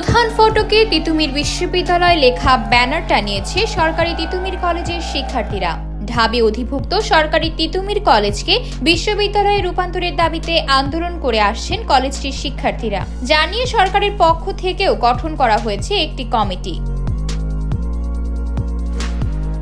প্রধান ফটকে তিতুমির বিশ্ববিদ্যালয় লেখা ব্যানার টানিয়েছে সরকারি তিতুমির কলেজের শিক্ষার্থীরা। ঢাবি অধিভুক্ত সরকারি তিতুমির কলেজকে বিশ্ববিদ্যালয়ে রূপান্তরের দাবিতে আন্দোলন করে আসছেন কলেজটির শিক্ষার্থীরা। জানিয়ে সরকারের পক্ষ থেকেও গঠন করা হয়েছে একটি কমিটি।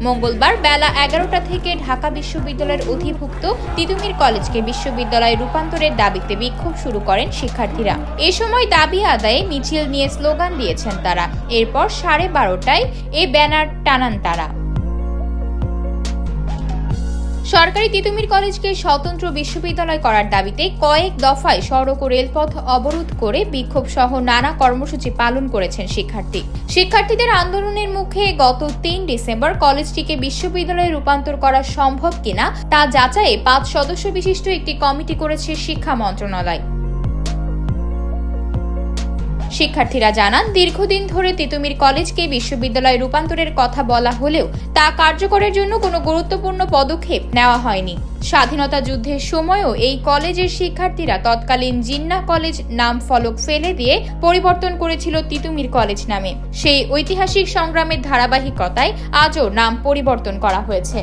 মঙ্গলবার বেলা 11টা থেকে ঢাকা বিশ্ববিদ্যালয়ের অধিভুক্ত তিতুমির কলেজকে বিশ্ববিদ্যালয়ে রূপান্তরের দাবিতে বিক্ষোভ শুরু করেন শিক্ষার্থীরা। এ সময় দাবি আদায়ে মিছিল নিয়ে স্লোগান দিয়েছেন তারা। এরপর 12:30টায় এই ব্যানার টানান তারা। সরকারি তিতুমির কলেজকে স্বতন্ত্র বিশ্ববিদ্যালয় করার দাবিতে কয়েক দফায় সড়ক ও রেলপথ অবরোধ করে বিক্ষোভ সহ নানা কর্মসূচি পালন করেছেন শিক্ষার্থীদের আন্দোলনের মুখে গত 3 ডিসেম্বর কলেজটিকে বিশ্ববিদ্যালয়ে রূপান্তর করা সম্ভব কিনা তা যাচাইয়ে 5 সদস্য বিশিষ্ট একটি কমিটি করেছে শিক্ষা মন্ত্রণালয়। শিক্ষার্থীরা জানান, দীর্ঘদিন ধরে তিতুমির কলেজকে বিশ্ববিদ্যালয়ে রূপান্তরের কথা বলা হলেও তা কার্যকরের জন্য কোনো গুরুত্বপূর্ণ পদক্ষেপ নেওয়া হয়নি। স্বাধীনতা যুদ্ধের সময়ও এই কলেজের শিক্ষার্থীরা তৎকালীন জিন্নাহ কলেজ নাম ফলক ফেলে দিয়ে পরিবর্তন করেছিল তিতুমির কলেজ নামে। সেই ঐতিহাসিক সংগ্রামের ধারাবাহিকতায় আজও নাম পরিবর্তন করা হয়েছে।